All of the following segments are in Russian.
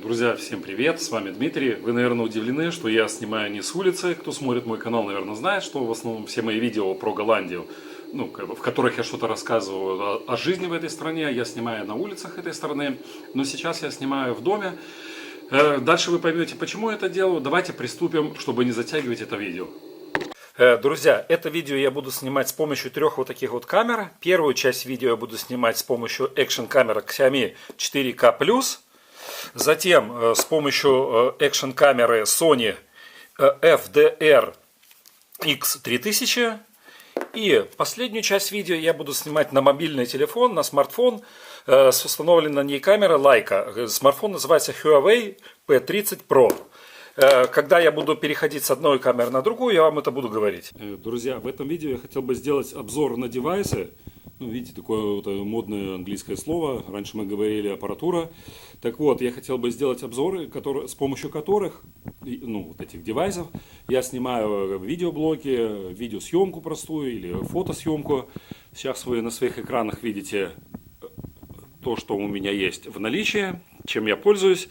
Друзья, всем привет, с вами Дмитрий. Вы, наверное, удивлены, что я снимаю не с улицы. Кто смотрит мой канал, наверное, знает, что в основном все мои видео про Голландию, в которых я что-то рассказываю о жизни в этой стране, я снимаю на улицах этой страны. Но сейчас я снимаю в доме. Дальше вы поймете, почему я это делаю. Давайте приступим, чтобы не затягивать это видео. Друзья, это видео я буду снимать с помощью трех вот таких вот камер. Первую часть видео я буду снимать с помощью экшн камеры Xiaomi 4K+. Затем с помощью экшн камеры Sony FDR X3000. И последнюю часть видео я буду снимать на мобильный телефон, на смартфон с установленной на ней камерой Leica. Смартфон называется Huawei P30 Pro. Когда я буду переходить с одной камеры на другую, я вам это буду говорить. Друзья, в этом видео я хотел бы сделать обзор на девайсы. Видите, такое вот модное английское слово. Раньше мы говорили аппаратура. Так вот, я хотел бы сделать обзоры, с помощью которых, вот этих девайсов, я снимаю видеоблоги, видеосъемку простую или фотосъемку. Сейчас вы на своих экранах видите то, что у меня есть в наличии, чем я пользуюсь.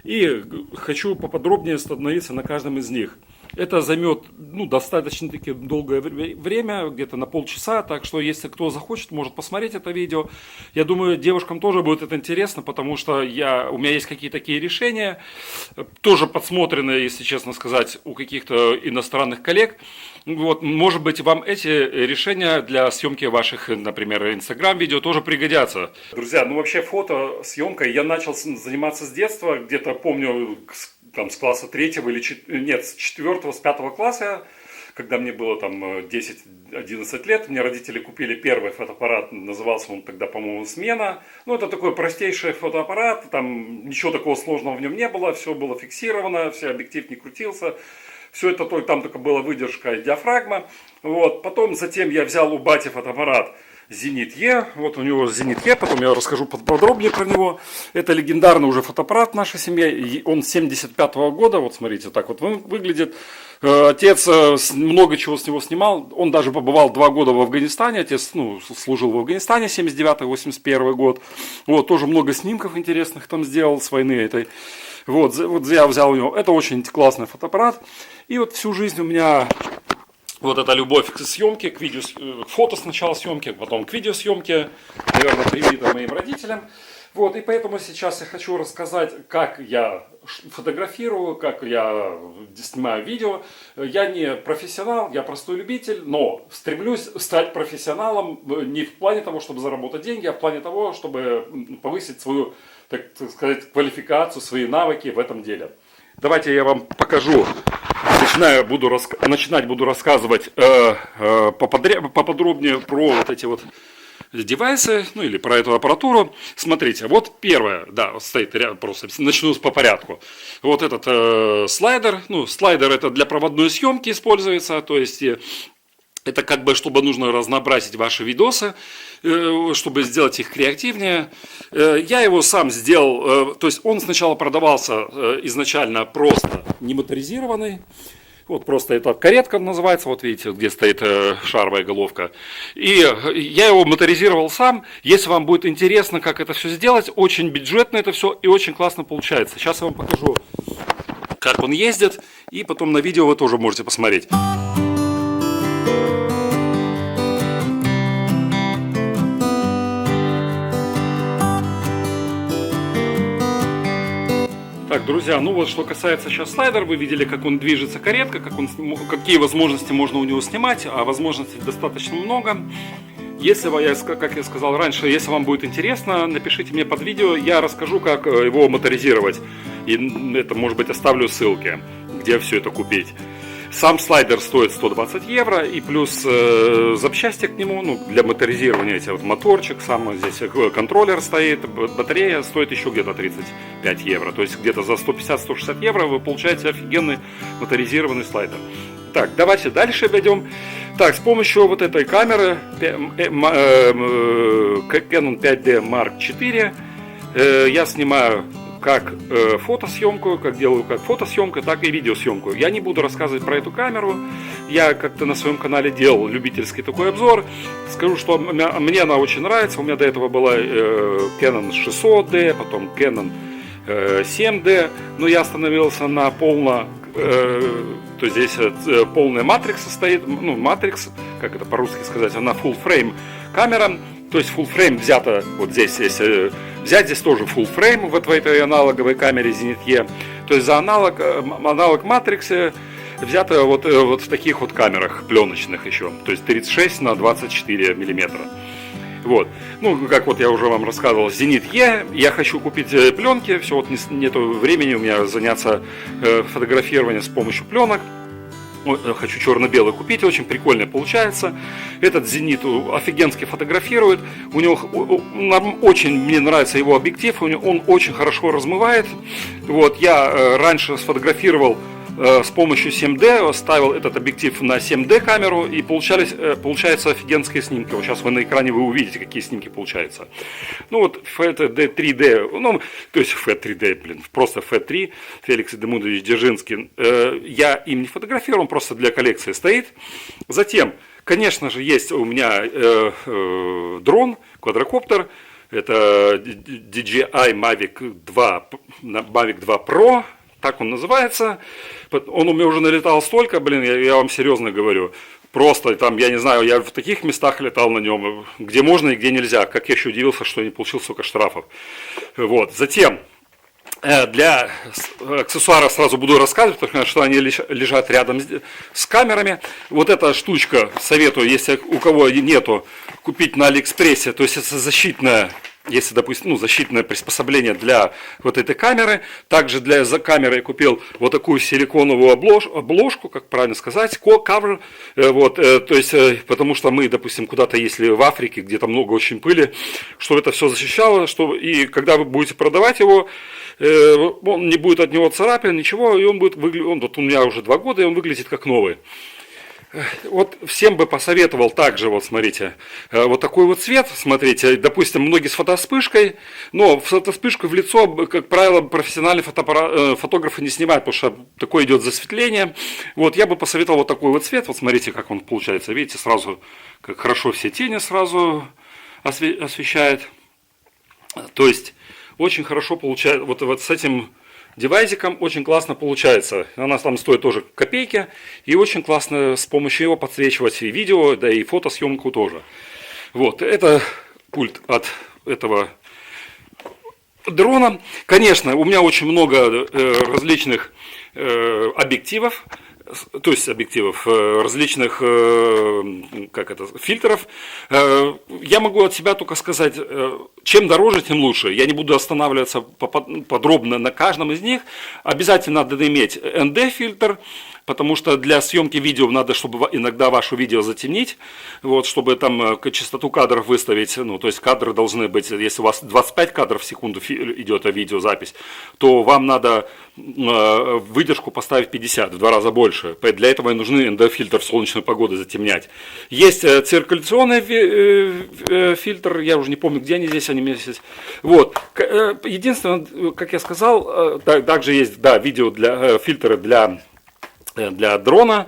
И хочу поподробнее остановиться на каждом из них. Это займет достаточно-таки долгое время, где-то на полчаса, так что если кто захочет, может посмотреть это видео. Я думаю, девушкам тоже будет это интересно, потому что у меня есть какие-то такие решения, тоже подсмотренные, если честно сказать, у каких-то иностранных коллег. Вот, может быть, вам эти решения для съемки ваших, например, инстаграм-видео тоже пригодятся. Друзья, вообще фотосъемкой я начал заниматься с детства, где-то помню, с класса 3-го или с 4-го, с 5-го класса, когда мне было 10-11 лет, мне родители купили первый фотоаппарат, назывался он тогда, по-моему, «Смена». Это такой простейший фотоаппарат, там ничего такого сложного в нем не было, все было фиксировано, все, объектив не крутился. Все это там только была выдержка и диафрагма. Затем я взял у бати фотоаппарат Зенит Е. Вот у него Зенит Е, потом я расскажу подробнее про него. Это легендарный уже фотоаппарат в нашей семье. Он 75-го года, вот смотрите, так вот выглядит. Отец много чего с него снимал. Он даже побывал 2 года в Афганистане. Отец служил в Афганистане, 79-81 год. Тоже много снимков интересных там сделал с войны этой. Вот я взял у него. Это очень классный фотоаппарат. И всю жизнь у меня эта любовь к съемке, к фото сначала съемке, потом к видеосъемке, наверное, привита моим родителям. И поэтому сейчас я хочу рассказать, как я фотографирую, как я снимаю видео. Я не профессионал, я простой любитель, но стремлюсь стать профессионалом не в плане того, чтобы заработать деньги, а в плане того, чтобы повысить свою, так сказать, квалификацию, свои навыки в этом деле. Давайте я вам покажу. Начинать буду рассказывать поподробнее про эти девайсы, или про эту аппаратуру. Смотрите, первое, стоит рядом, просто начну по порядку. Этот слайдер, слайдер это для проводной съемки используется, то есть это чтобы нужно разнообразить ваши видосы, чтобы сделать их креативнее. Я его сам сделал, то есть он сначала продавался изначально просто не моторизированный. Просто эта каретка называется, видите, где стоит шаровая головка. И я его моторизировал сам. Если вам будет интересно, как это все сделать, очень бюджетно это все и очень классно получается. Сейчас я вам покажу, как он ездит, и потом на видео вы тоже можете посмотреть. Так, друзья, что касается сейчас слайдера, вы видели, как он движется, каретка, какие возможности можно у него снимать, а возможностей достаточно много. Если вы, как я сказал раньше, если вам будет интересно, напишите мне под видео, я расскажу, как его моторизировать. И это, может быть, оставлю ссылки, где все это купить. Сам слайдер стоит 120 евро, и плюс запчасти к нему, для моторизирования, моторчик, сам здесь контроллер стоит, батарея стоит еще где-то 35 евро. То есть где-то за 150-160 евро вы получаете офигенный моторизированный слайдер. Так, давайте дальше пойдем. Так, с помощью этой камеры Canon 5D Mark IV я снимаю как фотосъемку, как фотосъемку, так и видеосъемку. Я не буду рассказывать про эту камеру. Я как-то на своем канале делал любительский такой обзор. Скажу, что мне она очень нравится. У меня до этого была Canon 600D, потом Canon 7D. Но я остановился на то здесь полная матрикс состоит. Ну, матрикс, как это по-русски сказать, она full frame камера. То есть full frame взято вот здесь, если взять здесь тоже full frame в этой аналоговой камере Zenit E. То есть за аналог Matrix взято вот в таких вот камерах пленочных еще. То есть 36 на 24 миллиметра. Вот. Ну, как вот я уже вам рассказывал, Zenit E. Я хочу купить пленки. Все, вот нету времени у меня заняться фотографированием с помощью пленок. Хочу черно-белый купить, очень прикольно получается. Этот Zenit офигенски фотографирует. У него очень мне нравится его объектив, он очень хорошо размывает. Вот, я раньше сфотографировал с помощью 7D, ставил этот объектив на 7D камеру, и получаются офигенские снимки. Вот сейчас вы на экране вы увидите, какие снимки получаются. Ну вот FAT3D, ну то есть FAT3D, блин, просто FAT3, Феликс Эдмундович Дзержинский. Я им не фотографирую, он просто для коллекции стоит. Затем, конечно же, есть у меня дрон, квадрокоптер. Это DJI Mavic 2 Pro. Так он называется. Он у меня уже налетал столько, блин, я вам серьезно говорю. Просто там, я не знаю, я в таких местах летал на нем, где можно и где нельзя. Как я еще удивился, что я не получил столько штрафов. Вот. Затем, для аксессуаров сразу буду рассказывать, потому что они лежат рядом с камерами. Вот эта штучка, советую, если у кого нету, купить на Алиэкспрессе. То есть это защитная, если, допустим, защитное приспособление для вот этой камеры. Также для камеры я купил вот такую силиконовую обложку, как правильно сказать, cover. Вот, то есть, потому что мы, допустим, куда-то, если в Африке, где-то много очень пыли, чтобы это все защищало, и когда вы будете продавать его, он не будет от него царапин, ничего, и он будет выглядеть, вот у меня уже 2 года, и он выглядит как новый. Вот всем бы посоветовал также, вот смотрите, вот такой вот цвет, смотрите, допустим, многие с фотоспышкой, но фотоспышкой в лицо, как правило, профессиональные фотографы не снимают, потому что такое идет засветление. Вот я бы посоветовал вот такой вот цвет, вот смотрите, как он получается, видите, сразу, как хорошо все тени сразу освещает. То есть очень хорошо получается, вот с этим девайсиком очень классно получается. Она там стоит тоже копейки. И очень классно с помощью его подсвечивать и видео, да и фотосъемку тоже. Вот, это пульт от этого дрона. Конечно, у меня очень много различных объективов. То есть объективов, различных фильтров. Я могу от себя только сказать, чем дороже, тем лучше. Я не буду останавливаться подробно на каждом из них. Обязательно надо иметь ND-фильтр, потому что для съемки видео надо, чтобы иногда ваше видео затемнить, вот, чтобы там частоту кадров выставить. Ну, то есть кадры должны быть, если у вас 25 кадров в секунду идет видеозапись, то вам надо выдержку поставить 50, в 2 раза больше. Для этого и нужны ND-фильтр в солнечную погоду затемнять. Есть циркуляционный фильтр, я уже не помню, где они здесь, здесь. Вот. Единственное, как я сказал, также есть, да, видео фильтры для дрона.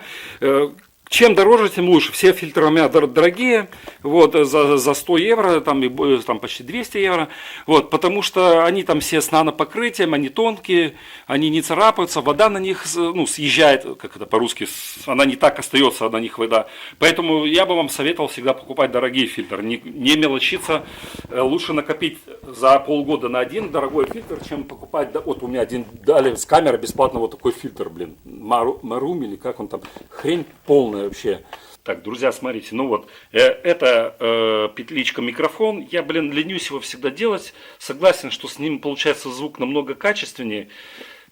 Чем дороже, тем лучше. Все фильтры у меня дорогие, вот, за 100 евро, там почти 200 евро, вот, потому что они там все с нанопокрытием, они тонкие, они не царапаются, вода на них съезжает, как это по-русски, она не так остается на них вода. Поэтому я бы вам советовал всегда покупать дорогие фильтры, не мелочиться, лучше накопить за полгода на один дорогой фильтр, чем покупать, вот у меня дали с камеры бесплатно вот такой фильтр, блин, Марум или как он там, хрень полная вообще. Так, друзья, смотрите, ну вот, это петличка микрофон, я, блин, ленюсь его всегда делать, согласен, что с ним получается звук намного качественнее,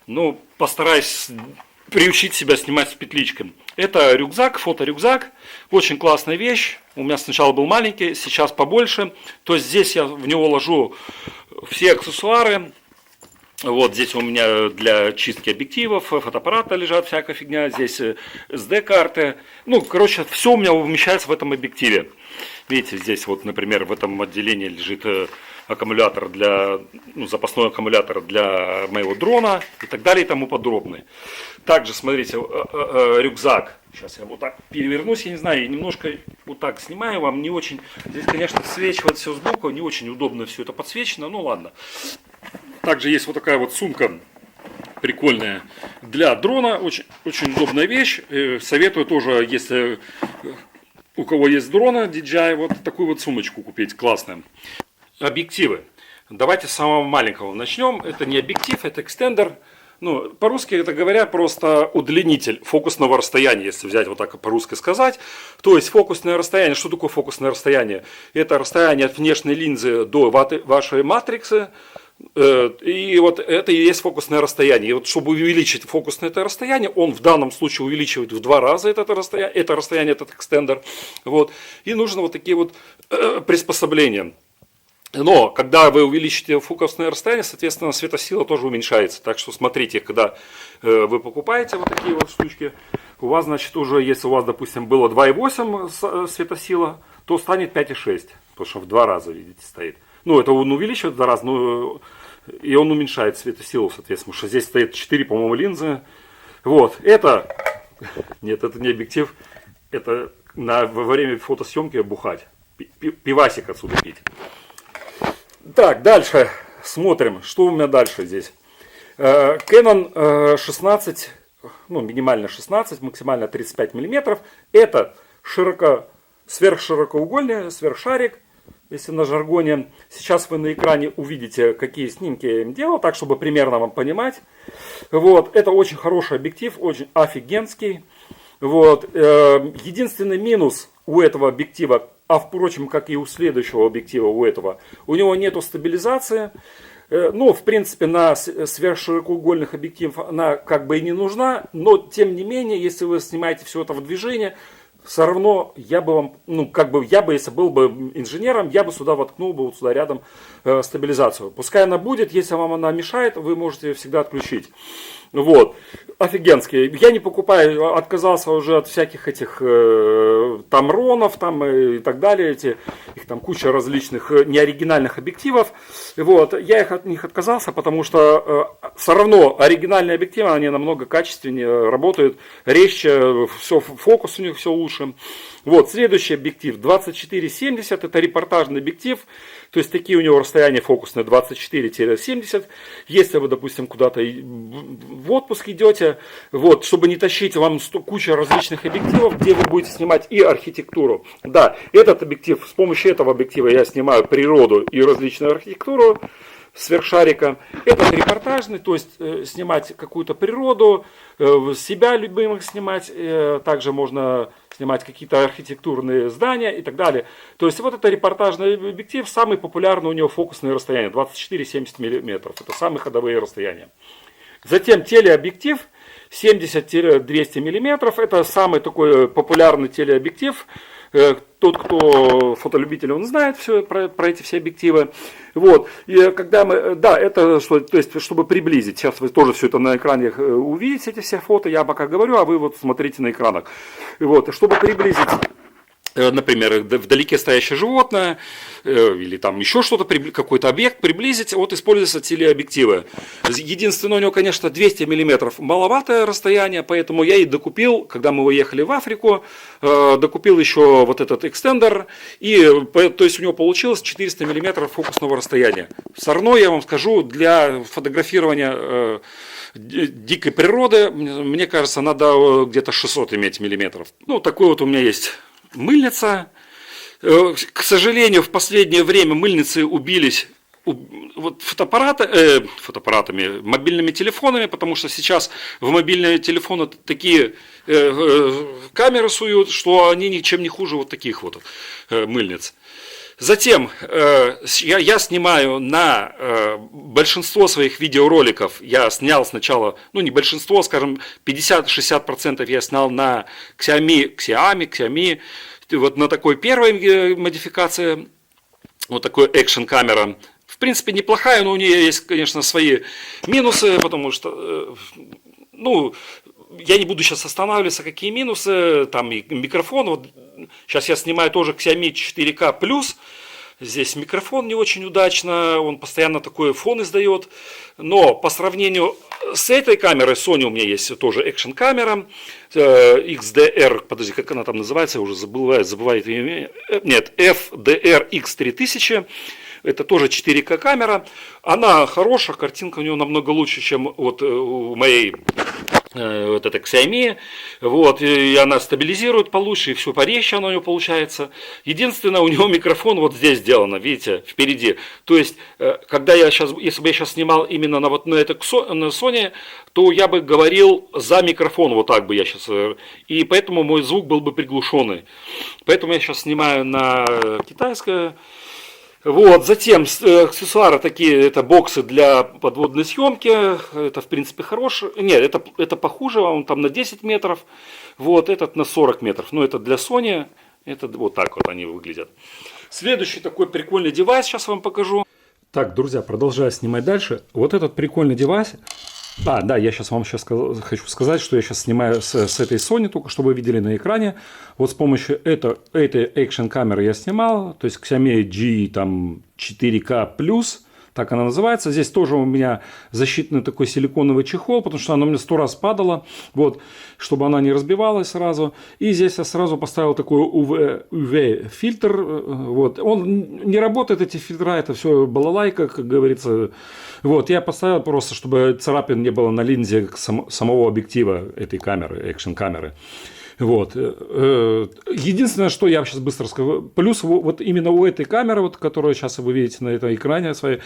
но постараюсь приучить себя снимать с петличкой. Это рюкзак, фоторюкзак, очень классная вещь, у меня сначала был маленький, сейчас побольше, то есть здесь я в него ложу все аксессуары, Вот здесь у меня для чистки объективов, фотоаппарата лежат всякая фигня, здесь SD-карты. Ну, короче, все у меня умещается в этом объективе. Видите, здесь вот, например, в этом отделении лежит аккумулятор для, ну, запасной аккумулятор для моего дрона и так далее и тому подобное. Также, смотрите, рюкзак. Сейчас я вот так перевернусь, я не знаю, немножко вот так снимаю, вам не очень, здесь, конечно, подсвечивает все сбоку, не очень удобно все это подсвечено, ну ладно. Также есть вот такая вот сумка прикольная для дрона, очень, очень удобная вещь. Советую тоже, если у кого есть дрона DJI, вот такую вот сумочку купить, классная. Объективы. Давайте с самого маленького начнем. Это не объектив, это экстендер. Ну, по-русски это говоря, просто удлинитель фокусного расстояния, если взять вот так по-русски сказать. То есть фокусное расстояние, что такое фокусное расстояние? Это расстояние от внешней линзы до вашей матриксы. И вот это и есть фокусное расстояние. И вот чтобы увеличить фокусное это расстояние, он в данном случае увеличивает в 2 раза это расстояние, этот экстендер. Вот. И нужно вот такие вот приспособления. Но когда вы увеличите фокусное расстояние, соответственно, светосила тоже уменьшается. Так что смотрите, когда вы покупаете вот такие вот штучки, у вас, значит, уже, если у вас, допустим, было 2,8 светосила, то станет 5,6. Потому что в 2 раза, видите, стоит. Ну, это он увеличивает в 2 раза, но и он уменьшает светосилу, соответственно. Потому что здесь стоит 4, по-моему, линзы. Вот, это... Нет, это не объектив. Это во время фотосъемки бухать. Пивасик отсюда пить. Так, дальше смотрим, что у меня дальше здесь. Canon 16, ну, минимально 16, максимально 35 мм. Это сверхширокоугольный, сверхшарик, если на жаргоне. Сейчас вы на экране увидите, какие снимки я им делал, так, чтобы примерно вам понимать. Вот, это очень хороший объектив, очень офигенский. Вот, единственный минус у этого объектива, а впрочем, как и у следующего объектива, у этого, у него нету стабилизации. Ну, в принципе, на сверхширокоугольных объективах она как бы и не нужна, но тем не менее, если вы снимаете все это в движении, все равно я бы вам, ну, как бы я бы, если был бы инженером, я бы сюда воткнул бы вот сюда рядом стабилизацию. Пускай она будет, если вам она мешает, вы можете ее всегда отключить. Вот, офигенский. Я не покупаю, отказался уже от всяких этих тамронов там и так далее, их там куча различных неоригинальных объективов. Вот, я от них отказался, потому что все равно оригинальные объективы, они намного качественнее работают, резче, все, фокус у них все лучше. Вот, следующий объектив 24-70, это репортажный объектив, то есть такие у него расстояния фокусные 24-70. Если вы, допустим, куда-то в отпуск идете, вот, чтобы не тащить вам кучу различных объективов, где вы будете снимать и архитектуру. Да, этот объектив, с помощью этого объектива я снимаю природу и различную архитектуру сверхшарика. Этот репортажный, то есть снимать какую-то природу, себя любимых снимать, также можно снимать какие-то архитектурные здания и так далее. То есть вот это репортажный объектив, самый популярный у него фокусное расстояние 24-70 мм. Это самые ходовые расстояния. Затем телеобъектив 70-200 мм. Это самый такой популярный телеобъектив. Тот, кто фотолюбитель, он знает все про эти все объективы. Вот. И когда мы, да, это что, то есть, чтобы приблизить. Сейчас вы тоже все это на экране увидите, эти все фото. Я пока говорю, а вы вот смотрите на экранах. Вот. Чтобы приблизить, например, вдалеке стоящее животное или там еще что-то, какой-то объект приблизить, вот используются телеобъективы. Единственное, у него, конечно, 200 мм маловатое расстояние, поэтому я и докупил, когда мы уехали в Африку, докупил еще вот этот экстендер, и то есть у него получилось 400 мм фокусного расстояния. Все равно, я вам скажу, для фотографирования дикой природы, мне кажется, надо где-то 600 иметь миллиметров. Ну, такой вот у меня есть мыльница. К сожалению, в последнее время мыльницы убились вот фотоаппаратами, мобильными телефонами, потому что сейчас в мобильные телефоны такие камеры суют, что они ничем не хуже вот таких вот мыльниц. Затем я снимаю на большинство своих видеороликов, я снял сначала, ну не большинство, скажем, 50-60% я снял на Xiaomi, вот на такой первой модификации, вот такой экшн камера. в принципе, неплохая, но у нее есть, конечно, свои минусы, потому что, ну, я не буду сейчас останавливаться, какие минусы, там и микрофон, вот сейчас я снимаю тоже Xiaomi 4K+, здесь микрофон не очень удачно, он постоянно такой фон издает, но по сравнению с этой камерой, Sony у меня есть тоже экшн камера, XDR, подожди, как она там называется, я уже забываю ее, нет, FDR X3000, это тоже 4К камера, она хорошая, картинка у нее намного лучше, чем вот у моей вот это Xiaomi, вот, и она стабилизирует получше, и все порезче она у нее получается. Единственное, у него микрофон вот здесь сделано, видите, впереди. То есть, когда я сейчас, если бы я сейчас снимал именно на вот на это на Sony, то я бы говорил за микрофон, вот так бы я сейчас, и поэтому мой звук был бы приглушенный. Поэтому я сейчас снимаю на китайское. Вот, затем аксессуары такие, это боксы для подводной съемки, это в принципе хороший, нет, это похуже, он там на 10 метров, вот, этот на 40 метров, но это для Sony, это вот так вот они выглядят. Следующий такой прикольный девайс, сейчас вам покажу. Так, друзья, продолжая снимать дальше, вот этот прикольный девайс. Да, я сейчас вам хочу сказать, что я сейчас снимаю с этой Sony, только чтобы вы видели на экране. Вот с помощью этой экшн камеры я снимал, то есть Xiaomi G там 4K+, так она называется. Здесь тоже у меня защитный такой силиконовый чехол, потому что она у меня 100 раз падала, вот, чтобы она не разбивалась сразу. И здесь я сразу поставил такой UV-фильтр, вот. Он не работает, эти фильтра, это все балалайка, как говорится. Вот, я поставил просто, чтобы царапин не было на линзе самого объектива этой камеры, экшн-камеры. Вот. Единственное, что я сейчас быстро скажу, плюс вот именно у этой камеры, вот, которую сейчас вы видите на этом экране своей,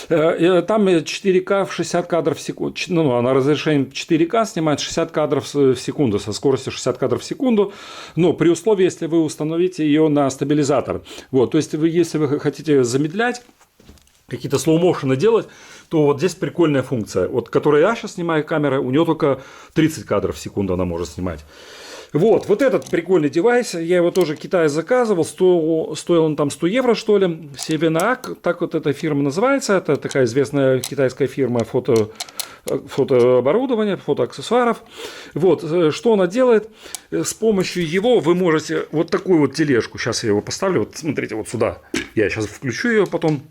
там 4К в 60 кадров в секунду, ну, она разрешением 4К снимает 60 кадров в секунду, со скоростью 60 кадров в секунду, но при условии, если вы установите ее на стабилизатор. Вот, то есть, если вы хотите замедлять, какие-то слоу-моушены делать, то вот здесь прикольная функция. Вот, которую я сейчас снимаю камерой, у нее только 30 кадров в секунду она может снимать. Вот этот прикольный девайс, я его тоже в Китае заказывал, стоил он там 100 евро, что ли, Sevenac, так вот эта фирма называется, это такая известная китайская фирма фотооборудования, фотоаксессуаров. Вот, что она делает, с помощью его вы можете вот такую вот тележку, сейчас я его поставлю, вот смотрите, вот сюда, я сейчас включу ее потом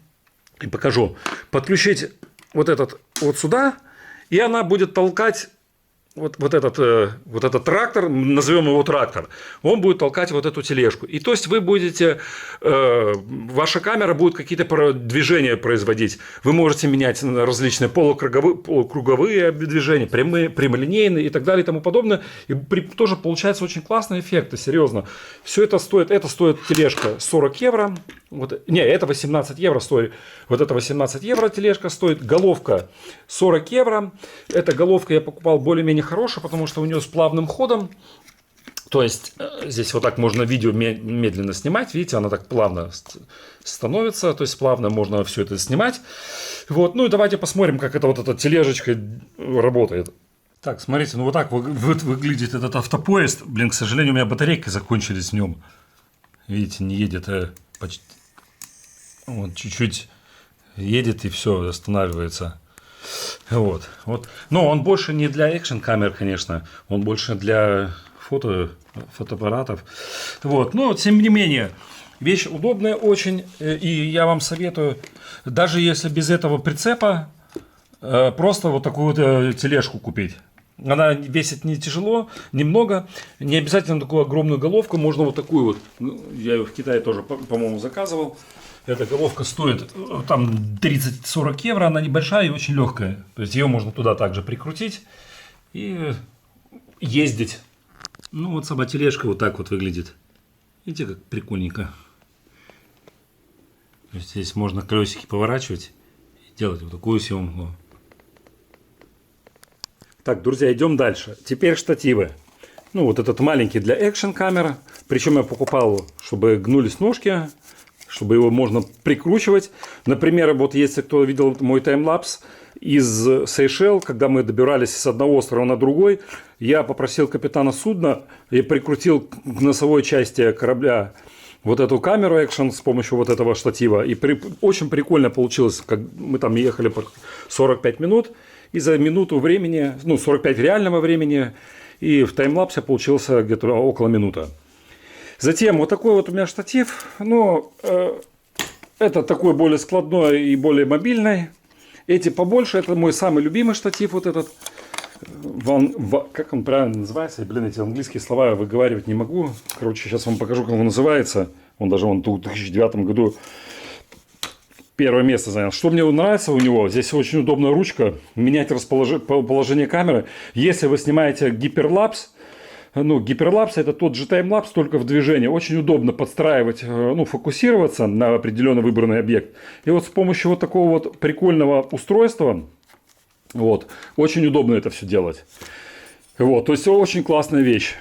и покажу, подключить вот этот вот сюда, и она будет толкать вот этот трактор, назовем его трактор, он будет толкать вот эту тележку. И то есть вы будете, ваша камера будет какие-то движения производить. Вы можете менять различные полукруговые движения, прямые, прямолинейные и так далее и тому подобное. И тоже получается очень классные эффекты, серьезно. Все это стоит тележка 40 евро. Это 18 евро стоит. Вот это 18 евро тележка стоит. Головка 40 евро. Эта головка я покупал более-менее хорошая, потому что у нее с плавным ходом. То есть здесь вот так можно видео медленно снимать. Видите, она так плавно становится. То есть плавно можно все это снимать. Вот. Ну и давайте посмотрим, как эта тележечка работает. Так, смотрите, ну вот так выглядит этот автопоезд. Блин, к сожалению, у меня батарейки закончились в нем. Видите, не едет почти. Вот чуть-чуть едет и все, останавливается. Вот. Но он больше не для экшн-камер, конечно. Он больше для фотоаппаратов. Вот. Но, тем не менее, вещь удобная очень. И я вам советую, даже если без этого прицепа, просто вот такую вот тележку купить. Она весит не тяжело, немного. Не обязательно такую огромную головку. Можно вот такую вот. Я ее в Китае тоже, по-моему, заказывал. Эта головка стоит там 30-40 евро. Она небольшая и очень легкая. То есть ее можно туда также прикрутить и ездить. Ну вот сама тележка вот так вот выглядит. Видите, как прикольненько. То есть здесь можно колесики поворачивать и делать вот такую съемку. Так, друзья, идем дальше. Теперь штативы. Ну, вот этот маленький для экшн-камер. Причем я покупал, чтобы гнулись ножки, чтобы его можно прикручивать. Например, вот если кто видел мой таймлапс из Сейшел, когда мы добирались с одного острова на другой, я попросил капитана судна и прикрутил к носовой части корабля вот эту камеру экшен с помощью вот этого штатива. И очень прикольно получилось, как мы там ехали по 45 минут, и за минуту времени, ну 45 реального времени, и в таймлапсе получился где-то около минуты. Затем вот такой вот у меня штатив, ну, это такой более складной и более мобильный. Эти побольше, это мой самый любимый штатив, вот этот. Как он правильно называется? Блин, эти английские слова я выговаривать не могу. Короче, сейчас вам покажу, как он называется. Он даже в 2009 году первое место занял. Что мне нравится у него? Здесь очень удобная ручка. Менять положение камеры. Если вы снимаете гиперлапс, ну, гиперлапс это тот же таймлапс, только в движении. Очень удобно подстраивать, ну, фокусироваться на определенно выбранный объект. И вот с помощью вот такого вот прикольного устройства, вот, очень удобно это все делать. Вот, то есть очень классная вещь.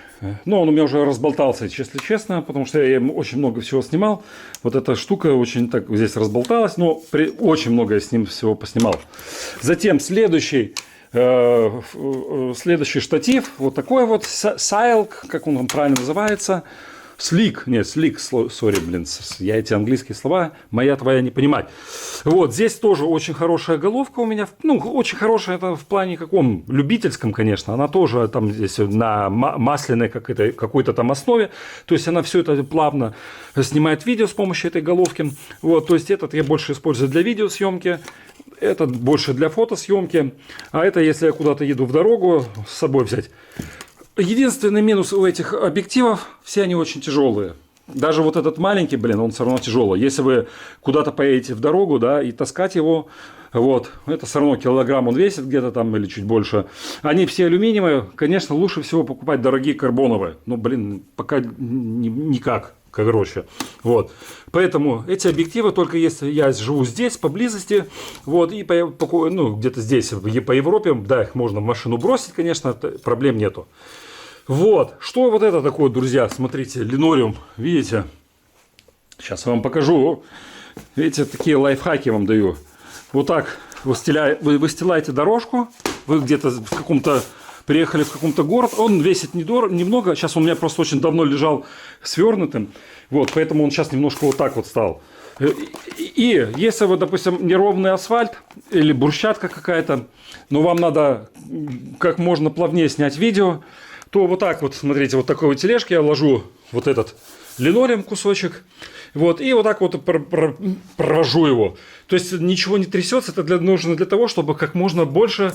Но он у меня уже разболтался, если честно, потому что я очень много всего снимал. Вот эта штука очень так здесь разболталась, но очень много я с ним всего поснимал. Затем следующий штатив, вот такой вот Silk, как он правильно называется. Slick, нет, Slick, сори, блин, я эти английские слова, моя твоя не понимать. Вот, здесь тоже очень хорошая головка у меня, ну, очень хорошая, это в плане каком, любительском, конечно, она тоже там здесь на масляной какой-то там основе, то есть она все это плавно снимает видео с помощью этой головки, вот, то есть этот я больше использую для видеосъемки, этот больше для фотосъемки, а это если я куда-то еду в дорогу, с собой взять. Единственный минус у этих объективов, все они очень тяжелые. Даже вот этот маленький, блин, он все равно тяжелый. Если вы куда-то поедете в дорогу, да, и таскать его, вот, это все равно килограмм он весит где-то там или чуть больше. Они все алюминиевые, конечно, лучше всего покупать дорогие карбоновые. Но, блин, пока никак. Короче, вот. Поэтому эти объективы только если я живу здесь, поблизости, вот, и ну, где-то здесь, по Европе, да, их можно в машину бросить, конечно, проблем нету. Вот. Что вот это такое, друзья? Смотрите, линолеум, видите? Сейчас я вам покажу. Видите, такие лайфхаки вам даю. Вот так вы выстилаете дорожку, вы где-то в каком-то приехали в каком-то город, он весит немного, сейчас он у меня просто очень давно лежал свернутым, вот, поэтому он сейчас немножко вот так вот стал. И если вы, допустим, неровный асфальт или брусчатка какая-то, но вам надо как можно плавнее снять видео, то вот так вот, смотрите, вот такой вот тележки я ложу вот этот линолеум кусочек, вот, и вот так вот провожу его. То есть ничего не трясется, это нужно для того, чтобы как можно больше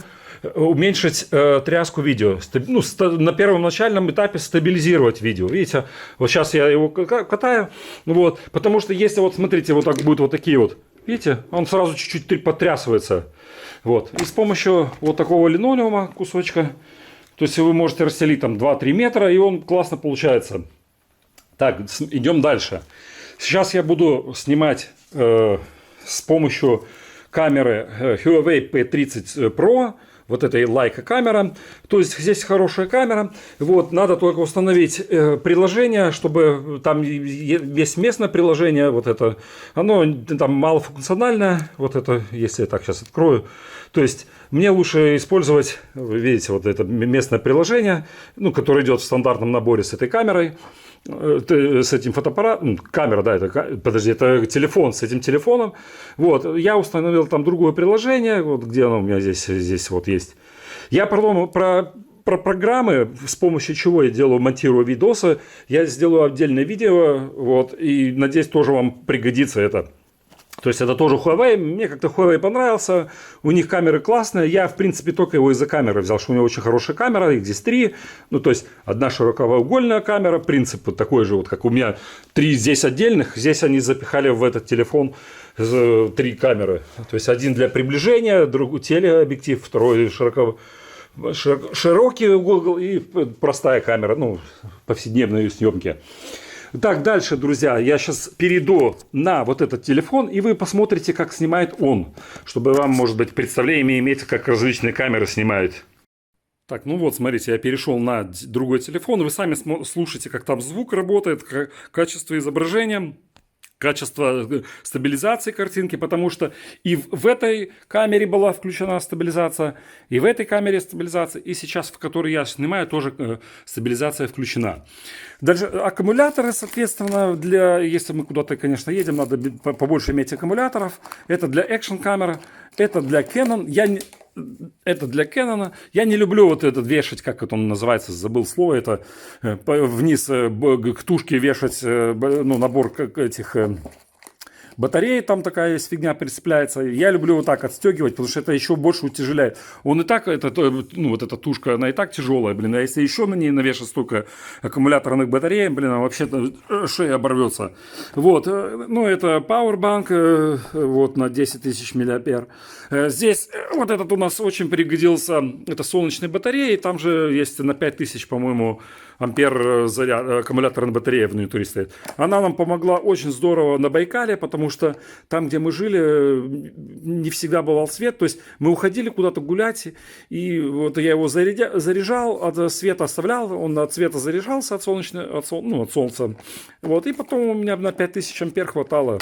уменьшить тряску видео, ну, на первом начальном этапе стабилизировать видео. Видите, вот сейчас я его катаю, вот, потому что если вот смотрите, вот так будут вот такие вот, видите, он сразу чуть-чуть потрясывается. Вот, и с помощью вот такого линолеума кусочка, то есть вы можете расстелить там 2-3 метра, и он классно получается. Так, идем дальше. Сейчас я буду снимать с помощью камеры Huawei P30 Pro, вот этой Leica камера. То есть здесь хорошая камера. Вот, надо только установить приложение, чтобы там есть местное приложение. Вот это, оно там малофункциональное. Вот это, если я так сейчас открою. То есть мне лучше использовать, вы видите, вот это местное приложение, ну, которое идет в стандартном наборе с этой камерой. С этим фотоаппаратом, камера, да, это телефон, с этим телефоном. Вот, я установил там другое приложение, вот где оно у меня здесь вот есть. Я потом про программы, с помощью чего я монтирую видосы, я сделаю отдельное видео, вот, и надеюсь, тоже вам пригодится это. То есть это тоже Huawei, мне как-то Huawei понравился, у них камеры классные, я в принципе только его из-за камеры взял, что у него очень хорошая камера, их здесь 3, ну то есть одна широкоугольная камера, принцип вот такой же, вот как у меня 3 здесь отдельных, здесь они запихали в этот телефон 3 камеры, то есть один для приближения, другой телеобъектив, второй широкий угол и простая камера, ну повседневной съемки. Так, дальше, друзья, я сейчас перейду на вот этот телефон, и вы посмотрите, как снимает он, чтобы вам, может быть, представление иметь, как различные камеры снимают. Так, ну вот, смотрите, я перешел на другой телефон, вы сами слушаете, как там звук работает, качество изображения. качество стабилизации картинки, потому что и в этой камере была включена стабилизация, и в этой камере стабилизация, и сейчас, в которой я снимаю, тоже стабилизация включена. Дальше аккумуляторы, соответственно, если мы куда-то, конечно, едем, надо побольше иметь аккумуляторов. Это для экшн камеры, это для Canon. Это для Canon. Я не люблю вот этот вешать, как это он называется, забыл слово, это вниз к тушке вешать набор этих батареи, там такая есть фигня прицепляется. Я люблю вот так отстегивать, потому что это еще больше утяжеляет. Он и так, вот эта тушка, она и так тяжелая, блин. А если еще на ней навешать столько аккумуляторных батарей, блин, вообще-то шея оборвется. Вот, это Powerbank, вот на 10 тысяч миллиампер. Здесь вот этот у нас очень пригодился, это солнечные батареи, там же есть на 5000, по-моему, ампер аккумуляторная батарея внутри стоит. Она нам помогла очень здорово на Байкале, потому что там, где мы жили, не всегда бывал свет. То есть мы уходили куда-то гулять, и вот я его заряжал, от света оставлял, он от света заряжался от солнца. Вот, и потом у меня на 5000 ампер хватало.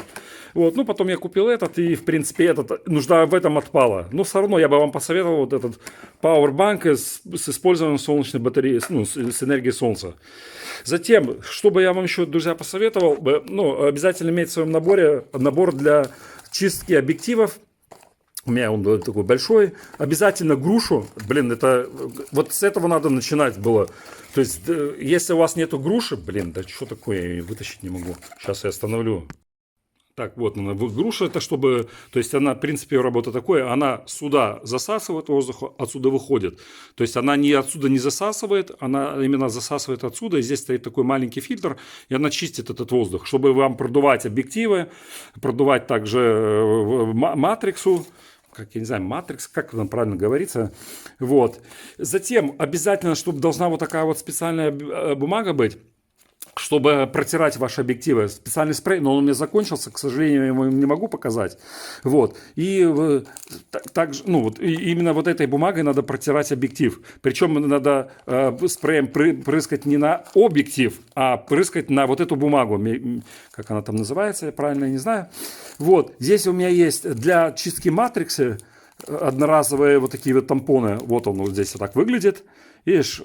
Вот, потом я купил этот, и, в принципе, нужда в этом отпала. Но все равно я бы вам посоветовал вот этот Powerbank с использованием солнечной батареи, с энергией солнца. Затем, что бы я вам еще, друзья, посоветовал, обязательно иметь в своем наборе набор для чистки объективов. У меня он такой большой. Обязательно грушу. Блин, вот с этого надо начинать было. То есть, если у вас нету груши, блин, да что такое, я вытащить не могу. Сейчас я остановлю. Так, вот она, груша, это чтобы, то есть она, в принципе, работа такое, она сюда засасывает воздух, отсюда выходит. То есть она отсюда не засасывает, она именно засасывает отсюда, и здесь стоит такой маленький фильтр, и она чистит этот воздух, чтобы вам продувать объективы, продувать также матриксу, как я не знаю, матрикс, как там правильно говорится. Вот. Затем обязательно, чтобы должна вот такая вот специальная бумага быть, чтобы протирать ваши объективы. Специальный спрей, но он у меня закончился, к сожалению, я его не могу показать. Вот. И также, именно вот этой бумагой надо протирать объектив. Причем надо спреем прыскать не на объектив, а прыскать на вот эту бумагу. Как она там называется, я правильно не знаю. Вот. Здесь у меня есть для чистки матриксы одноразовые вот такие вот тампоны. Вот он вот здесь вот так выглядит. Видишь,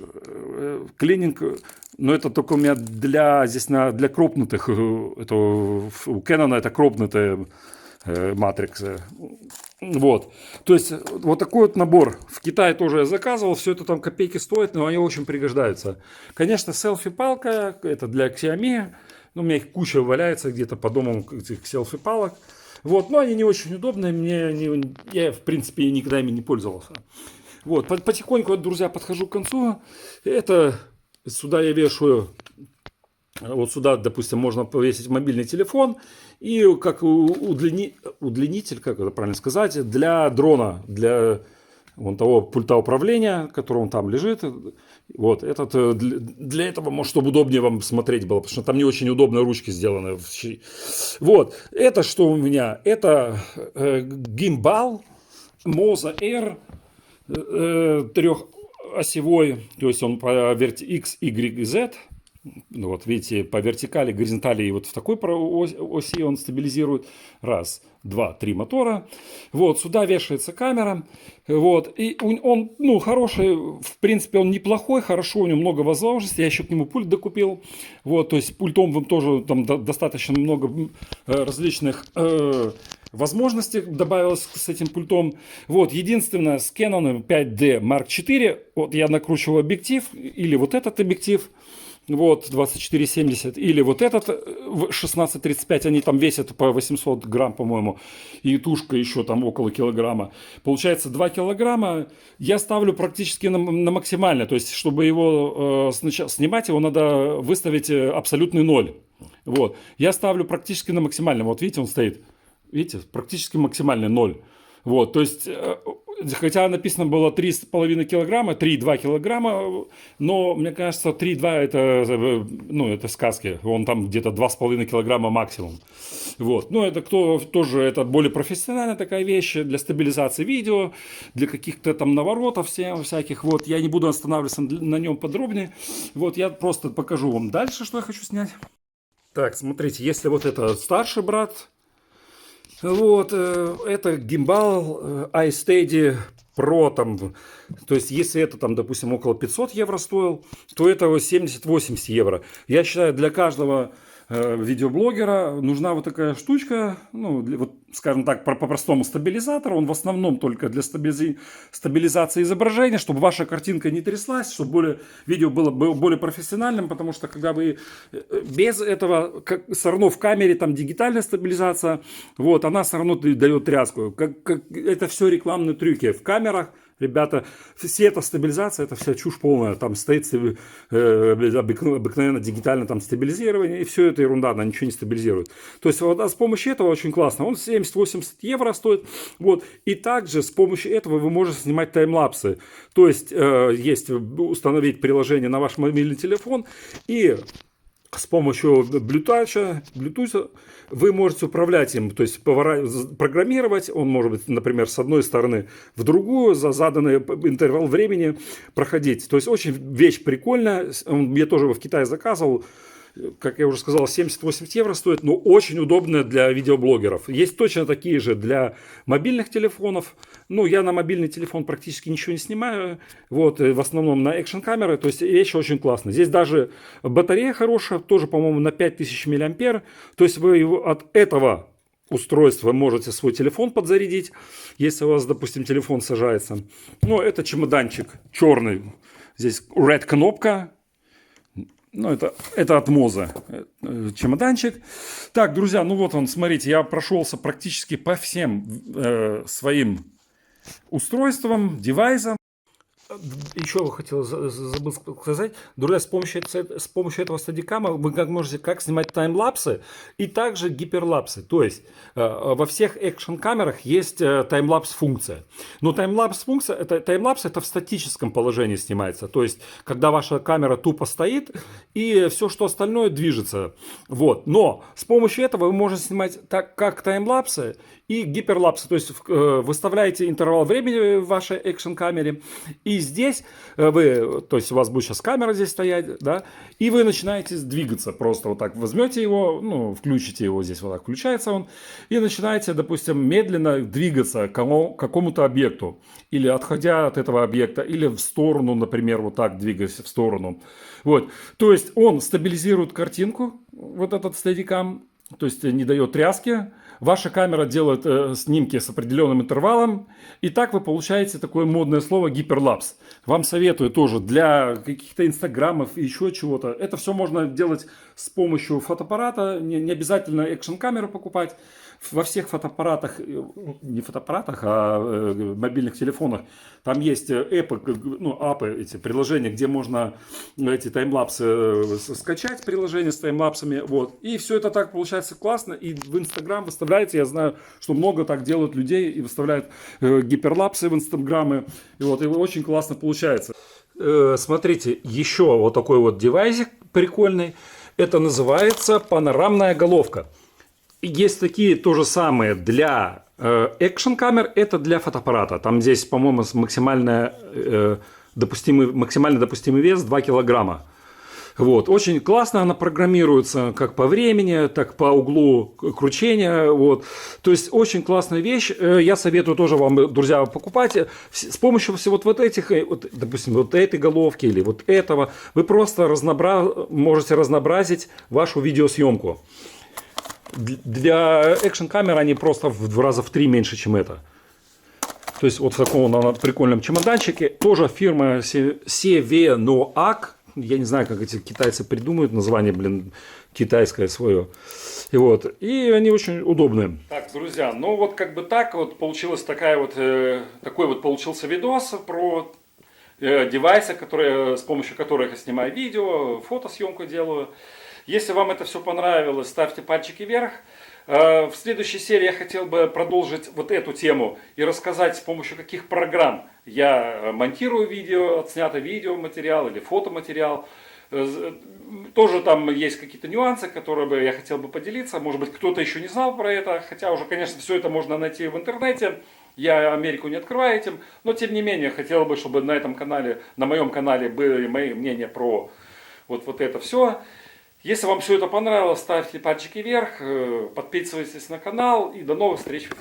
клининг, но это только у меня для кропнутых, это у Canon это кропнутые матриксы. Вот, то есть вот такой вот набор. В Китае тоже я заказывал, все это там копейки стоит, но они очень пригождаются. Конечно, селфи-палка, это для Xiaomi, у меня их куча валяется где-то по дому, этих селфи-палок. Вот, но они не очень удобные, я в принципе никогда ими не пользовался. Вот, потихоньку, друзья, подхожу к концу. Сюда я вешаю, вот сюда, допустим, можно повесить мобильный телефон и как удлинитель, как это правильно сказать, для дрона, для того пульта управления, который он там лежит. Вот, для этого, чтобы удобнее вам смотреть было, потому что там не очень удобно ручки сделаны. Вот, это что у меня? Это гимбал Moza Air. Трехосевой, то есть он по X, Y, Z. Вот видите, по вертикали, горизонтали и вот в такой оси он стабилизирует. Раз, два, три мотора. Вот, сюда вешается камера. Вот, и он, хороший, в принципе, он неплохой, хорошо, у него много возможностей. Я еще к нему пульт докупил. Вот, то есть пультом вам тоже там достаточно много различных возможностей добавилось с этим пультом. Вот, единственное, с Canon 5D Mark IV, вот я накручивал объектив, или вот этот объектив, вот, 2470, или вот этот 1635, они там весят по 800 грамм, по-моему, и тушка еще там около килограмма. Получается 2 килограмма. Я ставлю практически на максимально, то есть, чтобы его снимать, его надо выставить абсолютный ноль. Вот, я ставлю практически на максимально, вот видите, он стоит. Видите, практически максимальный ноль. Вот, то есть, хотя написано было 3,5 килограмма, 3,2 килограмма, но мне кажется, 3,2 это сказки. Он там где-то 2,5 килограмма максимум. Вот, это это более профессиональная такая вещь для стабилизации видео, для каких-то там наворотов всяких. Вот, я не буду останавливаться на нем подробнее. Вот, я просто покажу вам дальше, что я хочу снять. Так, смотрите, если вот это старший брат, вот, это гимбал iSteady Pro, там, то есть, если это, там, допустим, около 500 евро стоил, то это 70-80 евро. Я считаю, для каждого видеоблогера нужна вот такая штучка, ну, вот, скажем так, по-простому стабилизатор, он в основном только для стабилизации изображения, чтобы ваша картинка не тряслась, чтобы видео было более профессиональным, потому что когда вы без этого, все равно в камере там дигитальная стабилизация, вот, она все равно дает тряску. Это все рекламные трюки. В камерах, ребята, все эта стабилизация, это вся чушь полная. Там стоит обыкновенно дигитально там стабилизирование, и все это ерунда, она ничего не стабилизирует. То есть вот, с помощью этого очень классно. Он 70-80 евро стоит. Вот. И также с помощью этого вы можете снимать таймлапсы. То есть есть установить приложение на ваш мобильный телефон, и с помощью Bluetooth вы можете управлять им, то есть программировать. Он может быть, например, с одной стороны в другую за заданный интервал времени проходить. То есть очень вещь прикольная. Я тоже его в Китае заказывал. Как я уже сказал, 70-80 евро стоит, но очень удобно для видеоблогеров. Есть точно такие же для мобильных телефонов. Ну, я на мобильный телефон практически ничего не снимаю. Вот, в основном на экшн-камеры. То есть вещь очень классная. Здесь даже батарея хорошая, тоже, по-моему, на 5000 мА. То есть вы от этого устройства можете свой телефон подзарядить, если у вас, допустим, телефон сажается. Ну, это чемоданчик черный. Здесь red кнопка. Ну, это от Моза чемоданчик. Так, друзья, ну вот он, смотрите, я прошелся практически по всем своим устройствам, девайсам. Еще хотел забыл сказать, друзья, с помощью этого стадикама вы можете как снимать таймлапсы и также гиперлапсы. То есть во всех экшн-камерах есть таймлапс функция. Но таймлапс это в статическом положении снимается. То есть когда ваша камера тупо стоит и все, что остальное движется. Вот. Но с помощью этого вы можете снимать так, как таймлапсы и гиперлапсы. То есть выставляете интервал времени в вашей экшн-камере. И здесь вы, то есть у вас будет сейчас камера здесь стоять, да, и вы начинаете двигаться. Просто вот так возьмете его, ну, включите его, здесь вот так включается он, и начинаете, допустим, медленно двигаться к какому-то объекту. Или отходя от этого объекта, или в сторону, например, вот так двигаясь в сторону. Вот. То есть он стабилизирует картинку, вот этот стадикам, то есть не дает тряски. Ваша камера делает снимки с определенным интервалом. И так вы получаете такое модное слово гиперлапс. Вам советую тоже для каких-то инстаграмов и еще чего-то. Это все можно делать с помощью фотоаппарата. Не обязательно экшн-камеру покупать. Во всех фотоаппаратах, не фотоаппаратах, а мобильных телефонах, там есть апы, эти приложения, где можно эти таймлапсы скачать, приложение с таймлапсами, вот. И все это так получается классно, и в Инстаграм выставляете, я знаю, что много так делают людей, и выставляют гиперлапсы в Инстаграмы, и вот, и очень классно получается. Смотрите, еще вот такой вот девайсик прикольный, это называется панорамная головка. Есть такие тоже самые для экшн-камер, это для фотоаппарата. Там здесь, по-моему, максимально допустимый вес 2 килограмма. Вот. Очень классно она программируется как по времени, так по углу кручения. Вот. То есть очень классная вещь. Я советую тоже вам, друзья, покупать. С помощью всего вот этих, допустим, вот этой головки или вот этого, вы просто можете разнообразить вашу видеосъемку. Для экшн-камер они просто в раза в 3 меньше, чем это. То есть вот в таком прикольном чемоданчике. Тоже фирма Sevenoak. Я не знаю, как эти китайцы придумают название, китайское свое. И они очень удобные. Так, друзья, ну вот как бы так вот получилась такой вот получился видос про девайсы, с помощью которых я снимаю видео, фотосъемку делаю. Если вам это все понравилось, ставьте пальчики вверх. В следующей серии я хотел бы продолжить вот эту тему и рассказать, с помощью каких программ я монтирую видео, отснятый видеоматериал или фотоматериал. Тоже там есть какие-то нюансы, которые бы я хотел бы поделиться. Может быть, кто-то еще не знал про это, хотя уже, конечно, все это можно найти в интернете. Я Америку не открываю этим, но тем не менее, хотел бы, чтобы на этом канале, на моем канале были мои мнения про вот это все. Если вам все это понравилось, ставьте пальчики вверх, подписывайтесь на канал и до новых встреч.